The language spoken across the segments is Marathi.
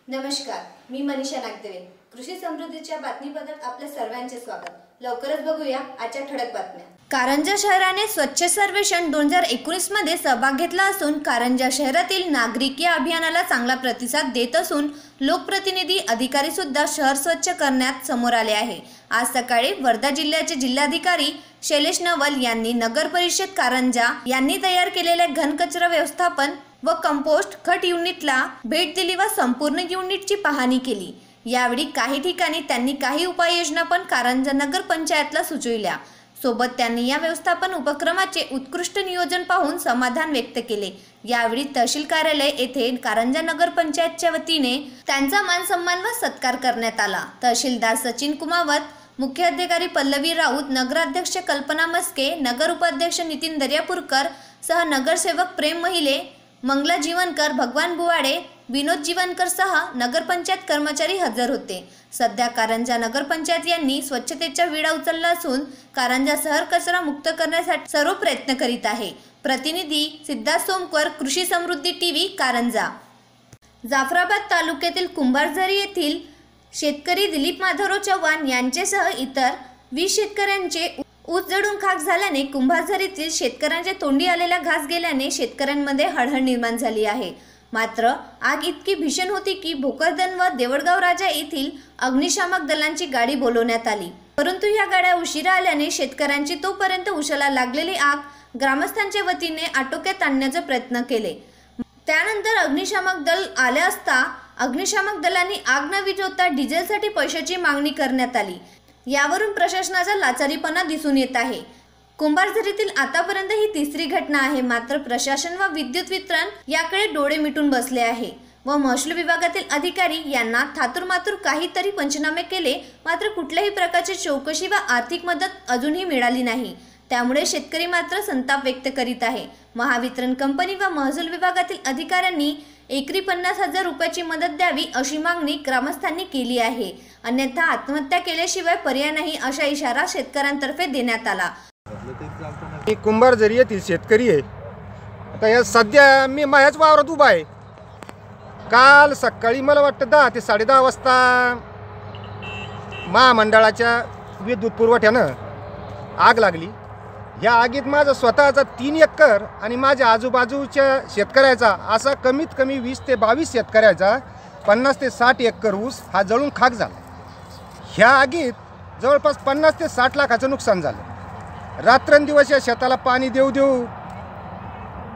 नमस्कार, मी मनीषा नागदेवे. कृषी समृद्धीच्या बातमीपत्रात आपल्या सर्वांचे स्वागत. लवकरच बघूया आजच्या ठळक बातम्या. कारंजा शहराने स्वच्छ सर्वेक्षण 2019 मध्ये सहभाग घेतला असून कारंजा शहरातील नागरिक या अभियानाला चांगला प्रतिसाद देत असून लोकप्रतिनिधी अधिकारी सुद्धा शहर स्वच्छ करण्यात समोर आले आहे. आज सकाळी वर्धा जिल्ह्याचे जिल्हाधिकारी शैलेश नवल यांनी नगर परिषद कारंजा यांनी तयार केलेल्या घनकचरा व्यवस्थापन व कंपोस्ट खत युनिटला भेट दिली व संपूर्ण युनिटची पाहणी केली. यावेळी काही ठिकाणी त्यांनी काही उपाययोजना पण कारंजा नगर पंचायतला सुचविल्या. सोबत त्यांनी या व्यवस्थापन उपक्रमाचे उत्कृष्ट नियोजन पाहून समाधान व्यक्त केले. यावेळी तहसील कार्यालय येथे कारंजा नगर पंचायतच्या वतीने त्यांचा मान सन्मान व सत्कार करण्यात आला. तहसीलदार सचिन कुमावत, मुख्य अधिकारी पल्लवी राऊत, नगराध्यक्ष कल्पना मस्के, नगर उपाध्यक्ष नितीन दर्यापूरकर सह नगरसेवक प्रेम महिले, मंगला जीवनकर, भगवान बुवाडे, विनोद जीवनकर सह नगरपंचायत कर्मचारी हजर होते. सध्या कारंजा नगरपंचायत यांनी स्वच्छतेचा विडा उचलला असून कारंजा शहर कचरा मुक्त करण्यासाठी सर्व प्रयत्न करीत आहे. प्रतिनिधी सिद्धार्थ सोमकर, कृषी समृद्धी टीव्ही, कारंजा. जाफराबाद तालुक्यातील कुंभारझरी येथील शेतकरी दिलीप माधवराव चव्हाण यांच्यासह इतर 20 शेतकऱ्यांचे ऊस जळून खाक झाल्याने कुंभारझरीतील शेतकऱ्यांच्या तोंडी आलेला घास गेल्याने शेतकऱ्यांमध्ये हळहळ निर्माण झाली आहे. मात्र आग इतकी भीषण होती की भोकरदन व देवळगाव राजा येथील अग्निशामक दलांची गाडी बोलवण्यात आली, परंतु या गाड्या उशिरा आल्याने शेतकऱ्यांची तोपर्यंत उशाला लागलेली आग ग्रामस्थांच्या वतीने आटोक्यात आणण्याचे प्रयत्न केले. त्यानंतर अग्निशामक दल आले असता अग्निशामक दलांनी आग न विझवता डिझेलसाठी पैशाची मागणी करण्यात आली. यावरून प्रशासनाचा लाचारीपणा दिसून येत आहे. कुंभारझरीतील आतापर्यंत ही तिसरी घटना आहे. मात्र प्रशासन व विद्युत वितरण याकडे डोळे मिटून बसले आहे व महसूल विभागातील अधिकारी यांना थातुरमातुर काहीतरी पंचनामे केले, मात्र कुठल्याही प्रकारची चौकशी व आर्थिक मदत अजूनही मिळाली नाही. त्यामुळे शेतकरी मात्र संताप व्यक्त करीत आहे. महावितरण कंपनी व महसूल विभागातील अधिकाऱ्यांनी एकरी 50,000 रुपयाची मदत द्यावी अशी मागणी ग्रामस्थांनी केली आहे. अन्यथा आत्महत्या केल्याशिवाय पर्याय नाही असा इशारा शेतकऱ्यांतर्फे देण्यात आला. मी कुंभारझरी येथील शेतकरी आहे. आता या सध्या मी माझ्याच वावरात उभा आहे. काल सकाळी मला वाटतं 10 ते 10:30 वाजता महामंडळाच्या विद्युत पुरवठ्यानं आग लागली. या आगीत माझा स्वतःचा 3 एकर आणि माझ्या आजूबाजूच्या शेतकऱ्याचा असा कमीत कमी 20 ते 22 शेतकऱ्याचा 50 ते 60 एकर ऊस हा जळून खाक झाला. ह्या आगीत जवळपास 50 ते 60 लाखाचं नुकसान झालं. रात्रंदिवस या शेताला पाणी देऊ देऊ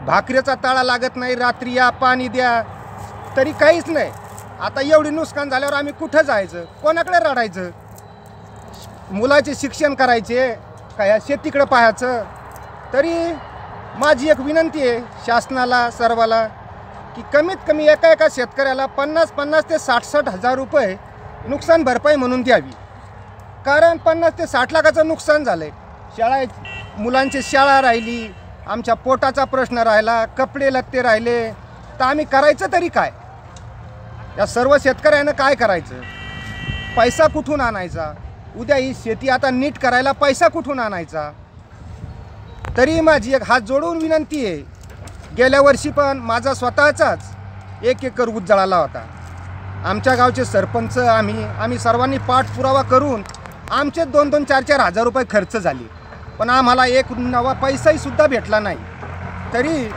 भाकरीचा ताळा लागत नाही. रात्री या पाणी द्या तरी काहीच नाही. आता एवढी नुकसान झाल्यावर आम्ही कुठं जायचं, कोणाकडे रडायचं? मुलाचे शिक्षण करायचे का या शेतीकडे पाहायचं? तरी माझी एक विनंती आहे शासनाला सर्वाला की कमीत कमी एका शेतकऱ्याला 50 ते 60 हजार रुपये नुकसान भरपाई म्हणून द्यावी. कारण 50 ते 60 लाखाचं नुकसान झालं आहे. मुलांची शाळा राहिली, आमच्या पोटाचा प्रश्न राहिला, कपडे लत्ते राहिले, तर आम्ही करायचं तरी काय? या सर्व शेतकऱ्यांना काय करायचं? पैसा कुठून आणायचा? उद्या ही शेती आता नीट करायला पैसा कुठून आणायचा? तरी माझी एक हात जोडून विनंती आहे. गेल्या वर्षी पण माझा स्वतःचाच 1 एकर ऊस जळाला होता. आमच्या गावचे सरपंच आम्ही सर्वांनी पाठपुरावा करून आमचे 2-2, 4-4 हजार रुपये खर्च झाले, पण आम्हाला एक नवा पैसाही सुद्धा भेटला नाही. तरी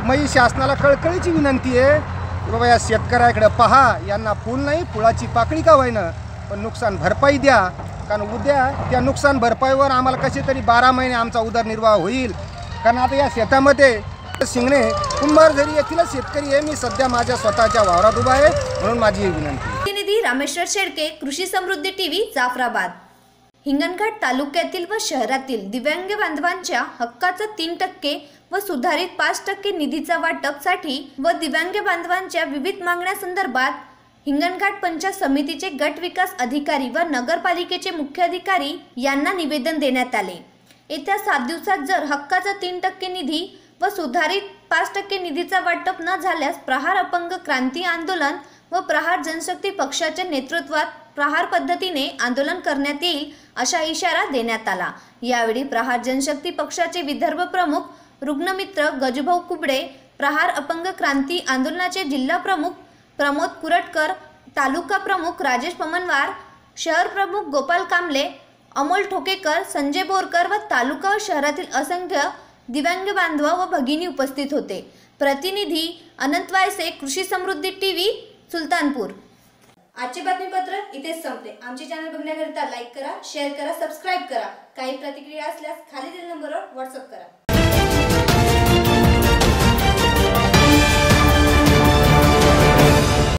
मी शासनाला कळकळीची विनंती आहे की बाबा या शेतकऱ्याकडे पहा, यांना फूल नाही फुलाची पाकळी का होईना पण नुकसान भरपाई द्या. कारण उद्या त्या नुकसान भरपाईवर आम्हाला कसे तरी 12 महिने आमचा उदरनिर्वाह होईल. कारण आता या शेतामध्ये शिंगणे कुंभारझरी येथील शेतकरी आहे. मी सध्या माझ्या स्वतःच्या वावरात उभा आहे म्हणून माझी विनंती. प्रतिनिधी रामेश्वर शेडके, कृषी समृद्धी टीव्ही, जाफराबाद. हिंगणघाट तालुक्यातील व शहरातील दिव्यांग बांधवांच्या हक्काचा 3% व सुधारित 5% निधीचा वाटपसाठी व दिव्यांग बांधवांच्या विविध मागण्यांसंदर्भात हिंगणघाट पंचायत समितीचे गट विकास अधिकारी व नगरपालिकेचे मुख्य अधिकारी यांना निवेदन देण्यात आले. येत्या 7 दिवसात जर हक्काचा 3% निधी व सुधारित 5% निधीचा वाटप न झाल्यास प्रहार अपंग क्रांती आंदोलन व प्रहार जनशक्ती पक्षाच्या नेतृत्वात प्रहार पद्धतीने आंदोलन करण्यात येईल अशा इशारा देण्यात आला। यावेळी प्रहार जनशक्ती पक्षाचे विदर्भ प्रमुख रुग्णमित्र गजभाऊ कुबडे, प्रहार अपंग क्रांती आंदोलनाचे जिल्हा प्रमुख प्रमोद कुरटकर, तालुका प्रमुख राजेश पमनवार, शहर प्रमुख गोपाल कांबले, अमोल ठोकेकर, संजय बोरकर व तालुका व शहरातील असंख्य दिव्यांग बांधव व भगिनी उपस्थित होते। प्रतिनिधी अनंत वायसे, कृषी समृद्धी टीव्ही, सुलतानपूर। आजचे बातमीपत्र इथेच संपले। आमचे चॅनल बघण्याकरिता लाईक करा, शेअर करा, सबस्क्राईब करा। काही प्रतिक्रिया असल्यास खाली दिलेल्या नंबरवर व्हॉट्सअप करा।